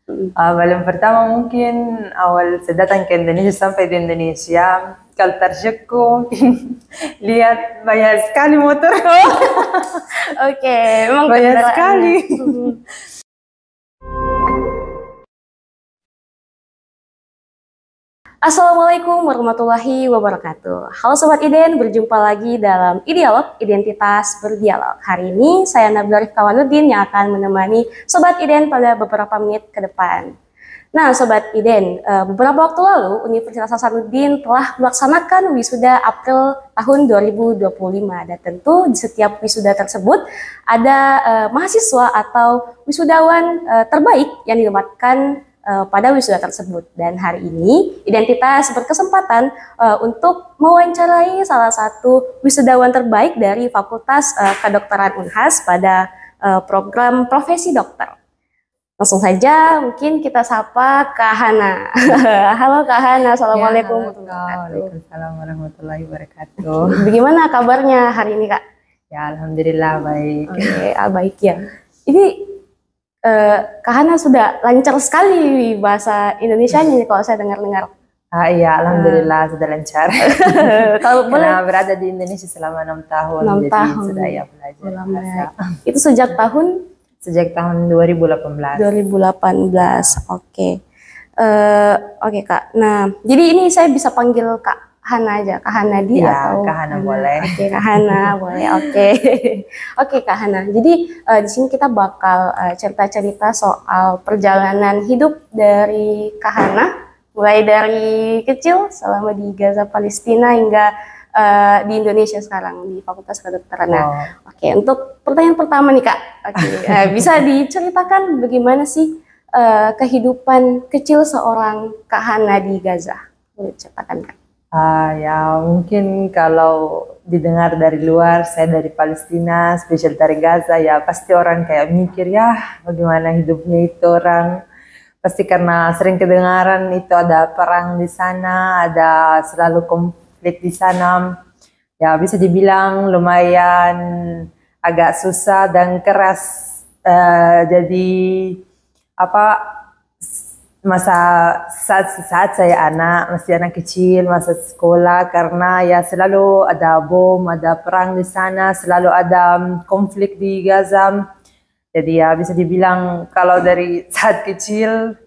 Paling pertama mungkin awal saya datang ke Indonesia, sampai di Indonesia, culture shockku mungkin lihat banyak sekali motor. Oke, memang Banyak kendaraannya. sekali. Assalamualaikum warahmatullahi wabarakatuh. Halo Sobat Iden, berjumpa lagi dalam Idealog, Identitas Berdialog. Hari ini saya Nabila Rifkawanuddin yang akan menemani Sobat Iden pada beberapa menit ke depan. Nah Sobat Iden, beberapa waktu lalu Universitas Hasanuddin telah melaksanakan wisuda April tahun 2025. Dan tentu di setiap wisuda tersebut ada mahasiswa atau wisudawan terbaik yang dinobatkan pada wisuda tersebut. Dan hari ini Identitas berkesempatan untuk mewawancarai salah satu wisudawan terbaik dari Fakultas Kedokteran Unhas pada program profesi dokter. Langsung saja mungkin kita sapa Kak Hana. Halo Kak Hana, Assalamualaikum Waalaikumsalam warahmatullahi wabarakatuh. Bagaimana kabarnya hari ini Kak? Ya alhamdulillah baik. Oke, baik ya. Ini Kak Hana sudah lancar sekali bahasa Indonesianya kalau saya dengar-dengar. Iya, alhamdulillah sudah lancar. Kalau boleh, Karena berada di Indonesia selama 6 tahun, 6 jadi tahun. sudah ya belajar bahasa. Itu Sejak tahun 2018. 2018. Oke. Oke Kak. Nah, jadi ini saya bisa panggil Kak Hana aja, Kak Hanadi Ya, atau Kak Hana boleh. Oke, Kak Hana boleh. Oke. Oke, Kak Hana. Jadi di sini kita bakal cerita-cerita soal perjalanan hidup dari Kak Hana, mulai dari kecil selama di Gaza Palestina hingga di Indonesia sekarang di Fakultas Kedokteran. Nah, oke, untuk pertanyaan pertama nih Kak, bisa diceritakan bagaimana sih kehidupan kecil seorang Kak Hana di Gaza? Boleh ceritakan Kak? Ya mungkin kalau didengar dari luar, saya dari Palestina, spesial dari Gaza, ya pasti orang kayak mikir ya bagaimana hidupnya itu orang. Pasti karena sering kedengaran itu ada perang di sana, ada selalu konflik di sana. Ya bisa dibilang lumayan agak susah dan keras. Jadi apa? Masa saat saya masih anak kecil, masa sekolah, karena ya selalu ada bom, ada perang di sana, selalu ada konflik di Gaza. Jadi ya bisa dibilang kalau dari saat kecil,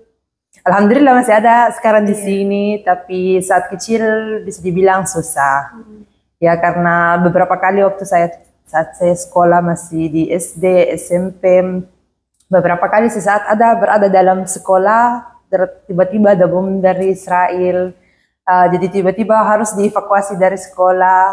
alhamdulillah masih ada sekarang di sini, tapi saat kecil bisa dibilang susah. Ya karena beberapa kali waktu saat saya sekolah masih di SD, SMP, beberapa kali sesaat berada dalam sekolah, tiba-tiba ada bom dari Israel, jadi tiba-tiba harus dievakuasi dari sekolah,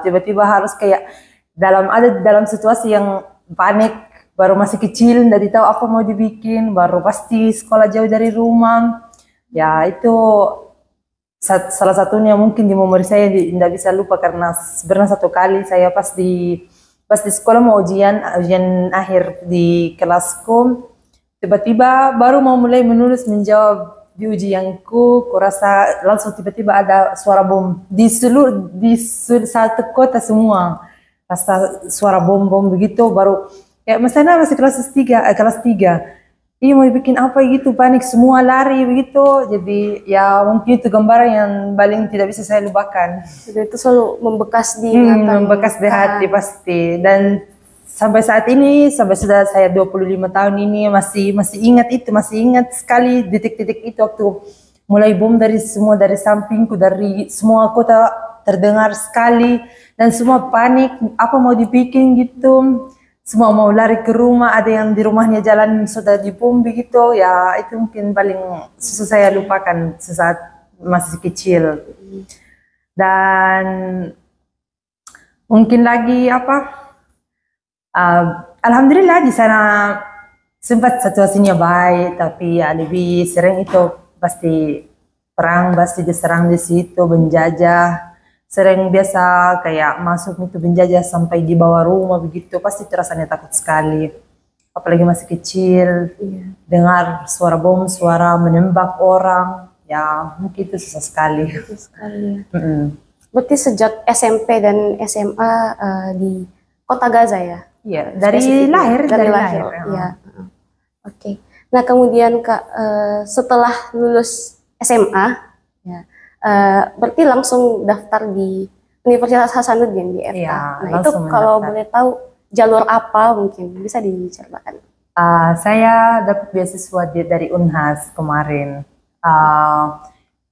tiba-tiba harus kayak dalam situasi yang panik, baru masih kecil, tidak tahu apa mau dibikin, baru pasti sekolah jauh dari rumah. Ya itu salah satunya mungkin di memori saya tidak bisa lupa, karena sebenarnya satu kali saya pas di sekolah mau ujian akhir di kelasku, tiba-tiba baru mau mulai menjawab di ujianku, kurasa langsung tiba-tiba ada suara bom di satu kota semua, rasa suara bom begitu, baru kayak masih kelas 3. Iya mau bikin apa gitu, panik semua, lari begitu. Jadi ya mungkin itu gambaran yang paling tidak bisa saya lupakan. Jadi itu selalu membekas di ingatan. Membekas di hati pasti. Dan sampai saat ini, sampai sudah saya 25 tahun ini masih ingat itu, masih ingat sekali detik-detik itu waktu mulai bom dari sampingku, dari semua kota terdengar sekali, dan semua panik apa mau dibikin gitu. Semua mau lari ke rumah, ada yang di rumahnya jalan sudah dibom begitu. Ya itu mungkin paling susah saya lupakan saat masih kecil. Dan mungkin lagi alhamdulillah di sana sempat situasinya baik, tapi ya lebih sering itu pasti perang, pasti diserang di situ, penjajah. Sering biasa kayak masuk itu penjajah sampai di bawah rumah begitu, pasti rasanya takut sekali. Apalagi masih kecil, dengar suara bom, suara menembak orang, ya mungkin itu susah sekali. Berarti sejak SMP dan SMA di Kota Gaza ya? Iya, dari lahir. Ya. Oke. Nah, kemudian Kak, setelah lulus SMA, ya, berarti langsung daftar di Universitas Hasanuddin di FK. Iya, Nah, itu langsung kalau mendaftar. boleh tahu jalur apa mungkin bisa diceritakan? Saya dapat beasiswa dari Unhas kemarin.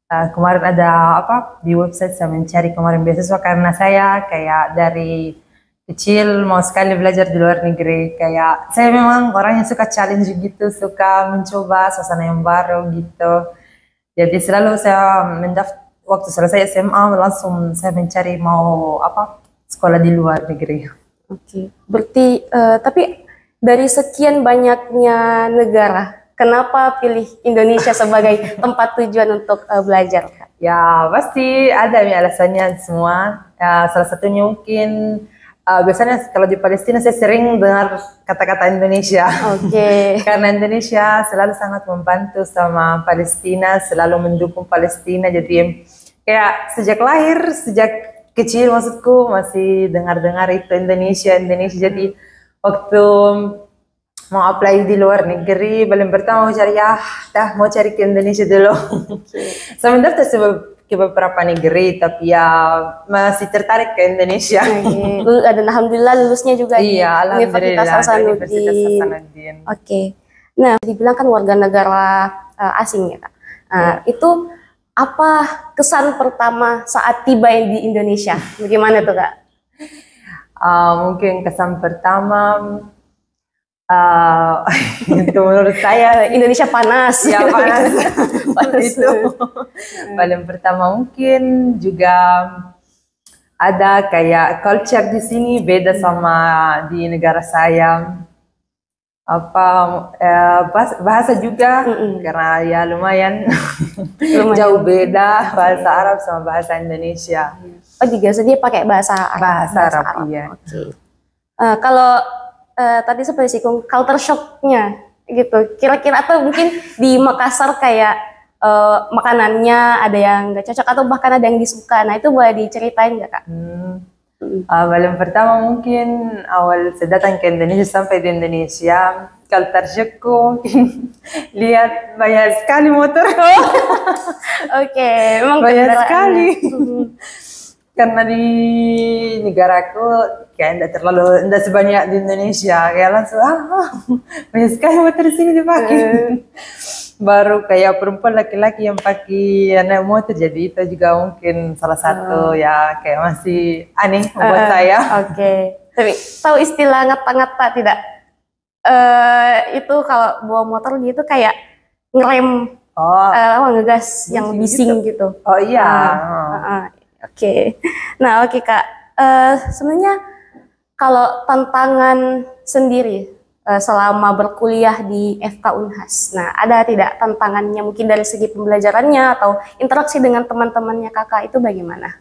Kemarin ada apa di website saya mencari kemarin beasiswa karena saya kayak dari kecil mau sekali belajar di luar negeri. Kayak saya memang orang yang suka challenge gitu, suka mencoba suasana yang baru gitu. Jadi selalu saya mendaftar waktu selesai SMA langsung saya mencari mau apa sekolah di luar negeri. Oke, berarti tapi dari sekian banyaknya negara, kenapa pilih Indonesia sebagai tempat tujuan untuk belajar, Kak? Ya pasti ada nih alasannya semua. Ya, salah satunya mungkin biasanya kalau di Palestina saya sering dengar kata-kata Indonesia. Oke. Karena Indonesia selalu sangat membantu sama Palestina, selalu mendukung Palestina. Jadi kayak sejak lahir, sejak kecil maksudku masih dengar-dengar itu Indonesia, Indonesia. Jadi waktu mau apply di luar negeri, paling pertama mau cari mau cari ke Indonesia dulu. Saya mendaftar ke beberapa negeri, tapi ya masih tertarik ke Indonesia. Dan alhamdulillah lulusnya juga di Universitas Hasanuddin. Oke. Nah, dibilang kan warga negara asing ya, Kak. Itu apa kesan pertama saat tiba di Indonesia? Bagaimana tuh, Kak? Mungkin kesan pertama itu menurut saya Indonesia panas. Ya panas. Itu paling pertama mungkin juga ada kayak culture di sini beda sama di negara saya. Apa bahasa juga karena ya lumayan jauh beda bahasa Arab sama bahasa Indonesia. Oh, di Gaza dia pakai bahasa Arab. Bahasa Arab. Iya. Oke. Kalau tadi seperti singgung culture shock-nya gitu. Kira-kira atau mungkin di Makassar kayak makanannya ada yang nggak cocok atau bahkan ada yang disuka. Nah, itu boleh diceritain nggak, Kak? Paling pertama mungkin awal saya datang ke Indonesia sampai di Indonesia culture shockku lihat banyak sekali motor. Oke, memang banyak sekali. Karena di negaraku kayak tidak sebanyak di Indonesia, kayak langsung banyak sekali motor di sini dipakai. Baru kayak perempuan laki-laki yang pakai naik motor, jadi itu juga mungkin salah satu ya kayak masih aneh buat saya. Oke. Tapi tahu istilah ngata-ngata tidak? Itu kalau bawa motor gitu kayak ngerem, ngegas yang bising gitu. Oh iya. Oke. Nah, oke, Kak. Sebenarnya kalau tantangan sendiri selama berkuliah di FK Unhas, nah ada tidak tantangannya mungkin dari segi pembelajarannya atau interaksi dengan teman-temannya Kakak itu bagaimana?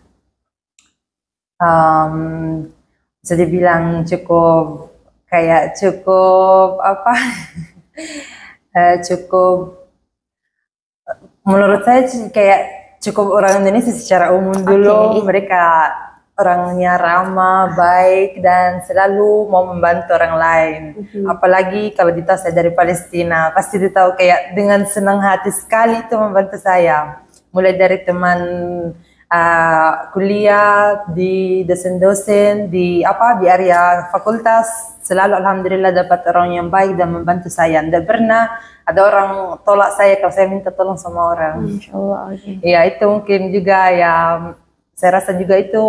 Bisa dibilang cukup apa? Cukup menurut saya kayak cukup orang Indonesia secara umum dulu. Mereka orangnya ramah, baik, dan selalu mau membantu orang lain. Apalagi kalau ditahu saya dari Palestina, pasti ditahu kayak dengan senang hati sekali itu membantu saya. Mulai dari teman kuliah, di dosen-dosen, di area fakultas, selalu alhamdulillah dapat orang yang baik dan membantu saya. Tidak pernah ada orang tolak saya kalau saya minta tolong sama orang. Insya Allah. Ya itu mungkin juga ya. Saya rasa juga itu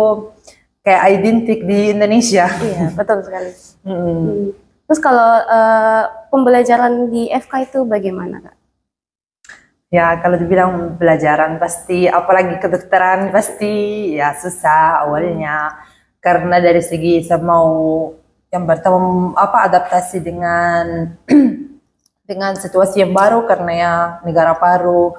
kayak identik di Indonesia. Iya, betul sekali. Terus kalau pembelajaran di FK itu bagaimana, Kak? Ya kalau dibilang pelajaran pasti, apalagi kedokteran pasti ya susah awalnya. Karena dari segi saya mau yang pertama adaptasi dengan dengan situasi yang baru karena ya negara baru,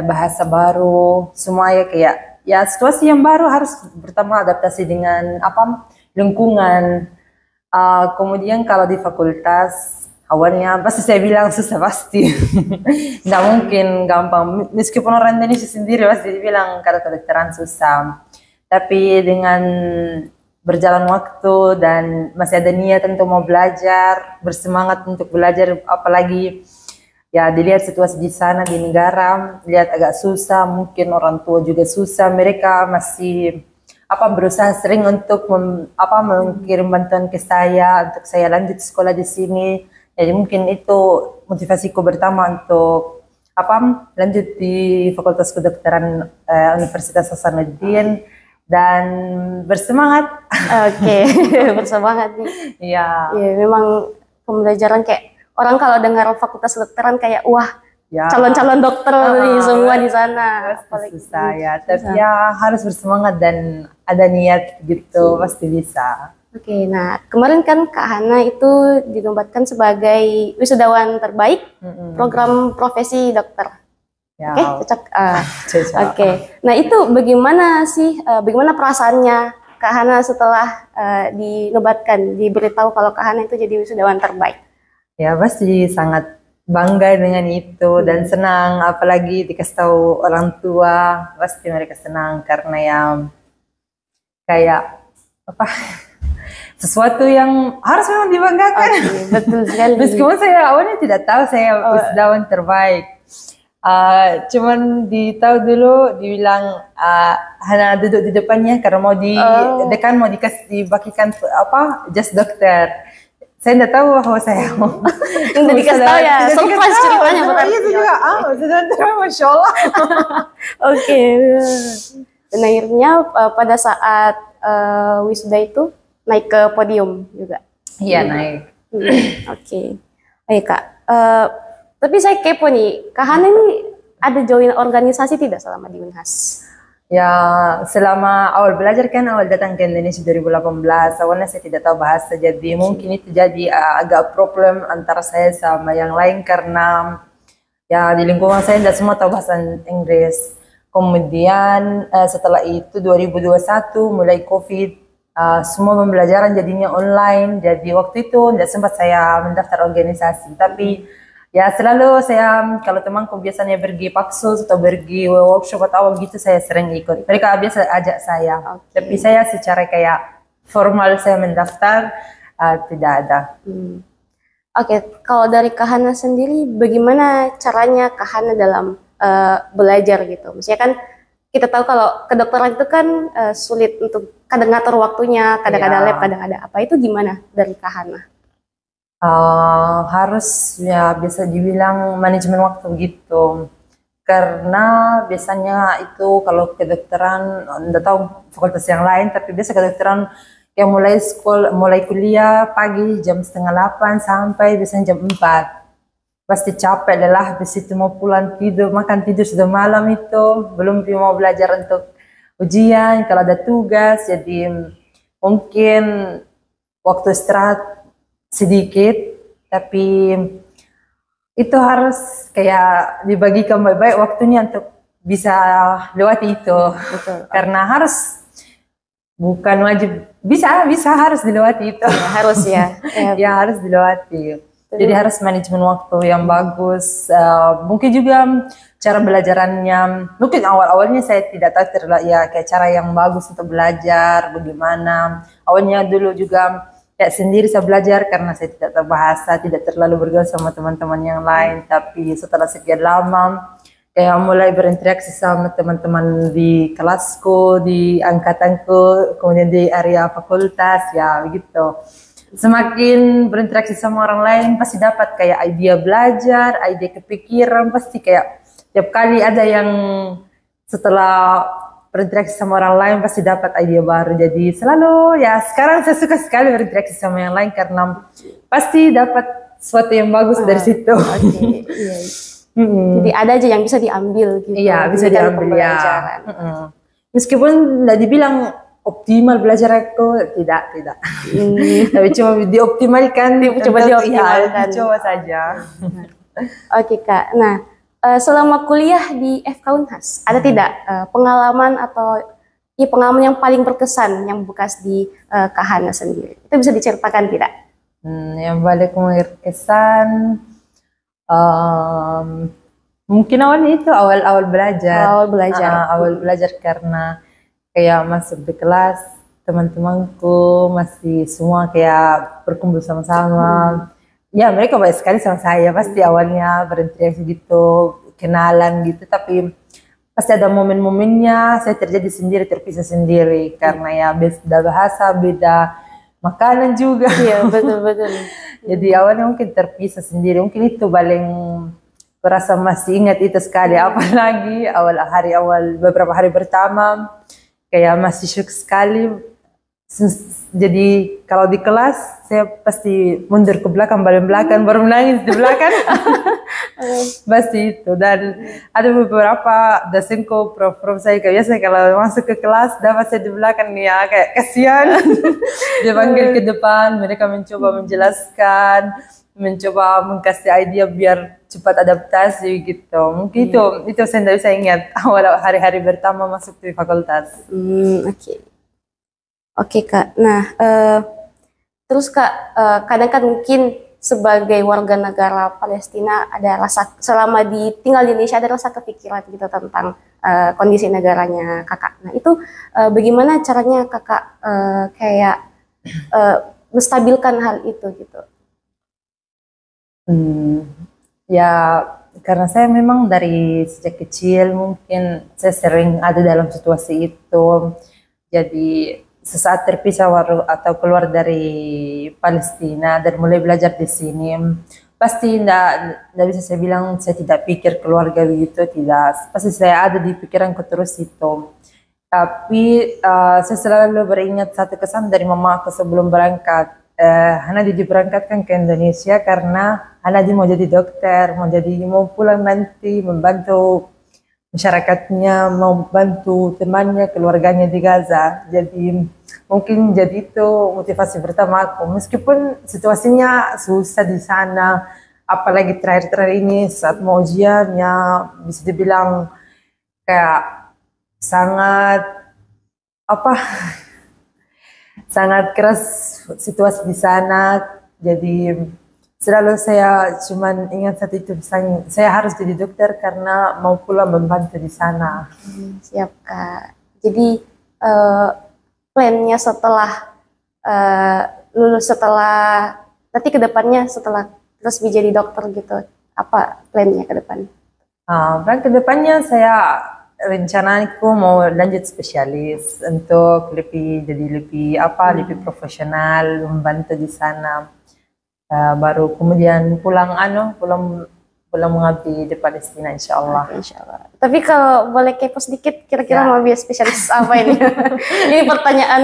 bahasa baru, semuanya kayak ya situasi yang baru harus pertama adaptasi dengan lingkungan. Kemudian kalau di fakultas awalnya pasti saya bilang susah pasti. Nggak mungkin gampang. Meskipun orang Indonesia sendiri pasti dibilang kalau kedokteran susah. Tapi dengan berjalan waktu dan masih ada niat untuk mau belajar, bersemangat untuk belajar, apalagi ya dilihat situasi di sana di negara, lihat agak susah, mungkin orang tua juga susah, mereka masih berusaha sering untuk mengirim bantuan ke saya untuk saya lanjut sekolah di sini. Jadi mungkin itu motivasiku pertama untuk lanjut di Fakultas Kedokteran Universitas Hasanuddin dan bersemangat. Oke, bersemangat nih. Iya. Ya, memang pembelajaran kayak orang kalau dengar Fakultas Kedokteran kayak wah, ya, calon-calon dokter nih semua di sana. Apalagi susah ya, tapi ya harus bersemangat dan ada niat gitu, pasti bisa. Oke, nah kemarin kan Kak Hana itu dinobatkan sebagai wisudawan terbaik program profesi dokter. Ya. Oke, cocok. Cocok. Oke, nah itu bagaimana sih, bagaimana perasaannya Kak Hana setelah dinobatkan, diberitahu kalau Kak Hana itu jadi wisudawan terbaik? Ya pasti sangat bangga dengan itu dan senang, apalagi dikasih tahu orang tua, pasti mereka senang karena ya kayak sesuatu yang harus memang dibanggakan. Okay, betul sekali. Meskipun saya awalnya tidak tahu saya wisudawan terbaik. Cuman tahu dulu dibilang Hana duduk di depannya karena mau dekan mau dibagikan jas dokter. Saya tidak tahu bahwa saya mau. Udah dikasih tahu ya, surprise ceritanya berarti. Iya itu juga, wisudawan terbaik, Masya Allah. Oke. Dan akhirnya pada saat wisuda itu naik ke podium juga. Iya naik. Oke. Ayo Kak. Tapi saya kepo nih, Kak Hana ini ada join organisasi tidak selama di Unhas? Ya selama awal belajar kan awal datang ke Indonesia 2018, awalnya saya tidak tahu bahasa, jadi mungkin itu jadi agak problem antara saya sama yang lain karena ya di lingkungan saya tidak semua tahu bahasa Inggris. Kemudian setelah itu 2021 mulai COVID, semua pembelajaran jadinya online, jadi waktu itu tidak sempat saya mendaftar organisasi, tapi ya selalu saya kalau temanku biasanya pergi paksus atau pergi workshop atau gitu saya sering ikut. Mereka biasa ajak saya, tapi saya secara kayak formal saya mendaftar tidak ada. Oke, kalau dari Kak Hana sendiri bagaimana caranya Kak Hana dalam belajar gitu? Maksudnya kan kita tahu kalau kedokteran itu kan sulit untuk kadang ngatur waktunya, kadang ada lab, kadang ada apa, itu gimana dari Kak Hana? Harus ya bisa dibilang manajemen waktu gitu, karena biasanya itu kalau kedokteran tidak tahu fakultas yang lain, tapi biasa kedokteran yang mulai kuliah pagi jam 7:30 sampai biasanya jam 4, pasti capek lelah, habis itu mau pulang tidur, makan tidur sudah malam, itu belum mau belajar untuk ujian kalau ada tugas, jadi mungkin waktu istirahat sedikit, tapi itu harus kayak dibagikan baik-baik waktunya untuk bisa lewati itu. Betul. Karena harus, bukan wajib, bisa harus dilewati itu. Ya, harus ya. Ya harus dilewati. Jadi harus manajemen waktu yang bagus. Mungkin juga cara belajarannya, mungkin awal-awalnya saya tidak tahu ya kayak cara yang bagus untuk belajar bagaimana. Awalnya dulu juga kayak sendiri saya belajar karena saya tidak tahu bahasa, tidak terlalu bergaul sama teman-teman yang lain. Tapi setelah sekian lama, kayak mulai berinteraksi sama teman-teman di kelasku, di angkatanku, kemudian di area fakultas, ya begitu. Semakin berinteraksi sama orang lain, pasti dapat kayak ide belajar, ide kepikiran, pasti kayak tiap kali ada yang setelah berinteraksi sama orang lain pasti dapat ide baru. Jadi selalu ya sekarang saya suka sekali berinteraksi sama yang lain karena pasti dapat sesuatu yang bagus dari situ. Iya. Jadi ada aja yang bisa diambil gitu. Iya, bisa diambil ya. Meskipun tidak dibilang optimal belajar aku, tidak. Tapi cuma dioptimalkan, coba saja. Oke Kak, nah selama kuliah di FK Unhas, ada tidak pengalaman atau pengalaman yang paling berkesan yang bekas di Kak Hana sendiri? Itu bisa diceritakan tidak? Yang paling berkesan mungkin awal belajar. Awal belajar karena kayak masuk di kelas, teman-temanku masih semua kayak berkumpul sama-sama. Ya mereka baik sekali sama saya, pasti awalnya berinteraksi gitu, kenalan gitu, tapi pasti ada momen-momennya saya terjadi sendiri, terpisah sendiri, karena ya beda bahasa, beda makanan juga. Iya, betul-betul. Jadi awalnya mungkin terpisah sendiri, mungkin itu paling kurasa masih ingat itu sekali, apalagi awal beberapa hari pertama, kayak masih syok sekali. Jadi kalau di kelas saya pasti mundur ke belakang, balik belakang, baru menangis di belakang. Pasti itu. Dan ada beberapa dosenku, prof saya kayak biasa kalau masuk ke kelas dapat saya di belakang nih ya, kayak kasihan. Dia panggil ke depan, mereka mencoba menjelaskan, mencoba mengkasih ide biar cepat adaptasi gitu. Mungkin itu saya tidak bisa ingat awal hari-hari pertama masuk di fakultas. Oke. Oke Kak, nah terus Kak, kadang kan mungkin sebagai warga negara Palestina ada rasa, selama tinggal di Indonesia ada rasa kepikiran gitu tentang kondisi negaranya Kakak. Nah itu bagaimana caranya Kakak kayak menstabilkan hal itu gitu? Ya karena saya memang dari sejak kecil mungkin saya sering ada dalam situasi itu, jadi sesaat terpisah atau keluar dari Palestina dan mulai belajar di sini, pasti tidak bisa saya bilang saya tidak pikir keluarga begitu, tidak. Pasti saya ada di pikiranku terus itu. Tapi saya selalu beringat satu kesan dari mama aku sebelum berangkat. Hanadi diberangkatkan ke Indonesia karena Hanadi mau jadi dokter, mau pulang nanti membantu masyarakatnya, mau bantu temannya, keluarganya di Gaza. Jadi mungkin jadi itu motivasi pertama aku. Meskipun situasinya susah di sana, apalagi terakhir-terakhir ini saat mau ujian, ya bisa dibilang kayak sangat sangat keras situasi di sana. Jadi selalu saya cuman ingat saat itu, saya harus jadi dokter karena mau pulang membantu di sana. Siap Kak. Jadi plannya setelah lulus, setelah nanti kedepannya setelah terus menjadi dokter gitu, apa plannya ke depan? Plan kedepannya saya rencanaku mau lanjut spesialis untuk lebih profesional, membantu di sana. Baru kemudian pulang mengabdi di Palestina, insya Allah. Insya Allah. Tapi kalau boleh kepo sedikit, kira-kira mau biar spesialis apa ini? Ini pertanyaan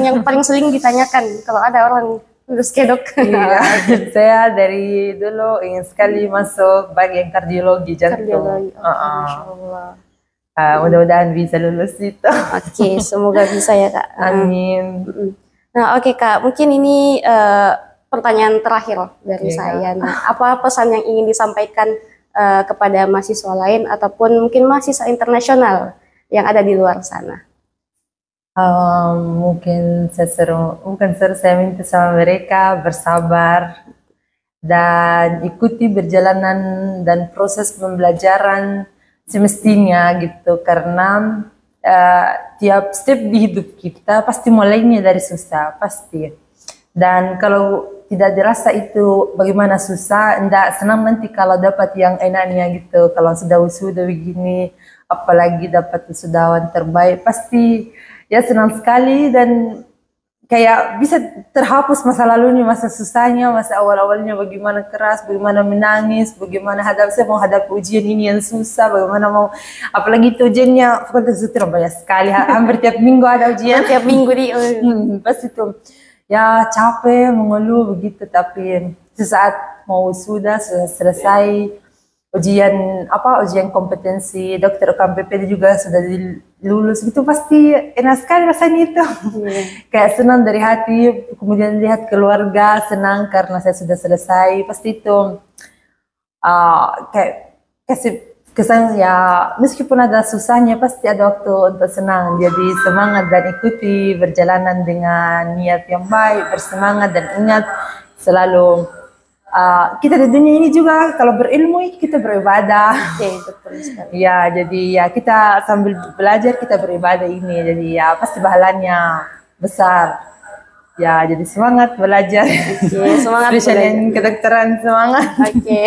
yang paling sering ditanyakan kalau ada orang lulus kedok. Iya, saya dari dulu ingin sekali masuk bagian kardiologi jantung. Masya Allah. Mudah-mudahan bisa lulus itu. Oke, semoga bisa ya Kak. Amin. Nah oke Kak, mungkin ini pertanyaan terakhir dari saya. Nah, apa pesan yang ingin disampaikan kepada mahasiswa lain ataupun mungkin mahasiswa internasional yang ada di luar sana? Mungkin saya minta sama mereka bersabar dan ikuti perjalanan dan proses pembelajaran semestinya gitu, karena tiap step di hidup kita pasti mulainya dari susah, pasti. Dan kalau tidak dirasa itu bagaimana susah, tidak senang nanti kalau dapat yang enaknya gitu. Kalau sudah wisuda begini, apalagi dapat wisudawan terbaik, pasti ya senang sekali dan kayak bisa terhapus masa lalunya, masa susahnya, masa awal-awalnya bagaimana keras, bagaimana menangis, bagaimana saya mau hadapi ujian ini yang susah, bagaimana mau, apalagi itu ujiannya fakultas kedokteran banyak sekali, hampir tiap minggu ada ujian. Tiap minggu pasti itu. Ya capek, mengeluh begitu, tapi sesaat mau sudah selesai ujian kompetensi dokter UKMPP juga sudah lulus gitu, pasti enak sekali rasanya itu. Kayak senang dari hati, kemudian lihat keluarga senang karena saya sudah selesai, pasti itu kayak kasih kesan ya, meskipun ada susahnya pasti ada waktu untuk senang. Jadi semangat dan ikuti perjalanan dengan niat yang baik, bersemangat dan ingat selalu kita di dunia ini juga kalau berilmu kita beribadah. Betul sekali. Ya, jadi ya kita sambil belajar kita beribadah ini, jadi ya pasti pahalanya besar. Ya, jadi semangat belajar. Oke, semangat Spesial belajar. yang kedokteran semangat. Oke.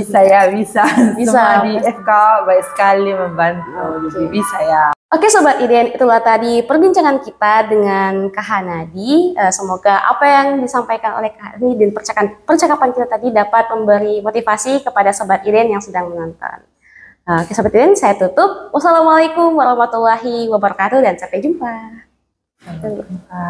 Bisa ya, bisa. Bisa. Semua di FK baik sekali membantu. Jadi bisa ya. Oke Sobat Iden, itulah tadi perbincangan kita dengan Kak Hanadi. Semoga apa yang disampaikan oleh Kak Hanadi dan percakapan kita tadi dapat memberi motivasi kepada Sobat Iden yang sedang menonton. Oke Sobat Iden, saya tutup. Wassalamualaikum warahmatullahi wabarakatuh dan sampai jumpa. Sampai jumpa.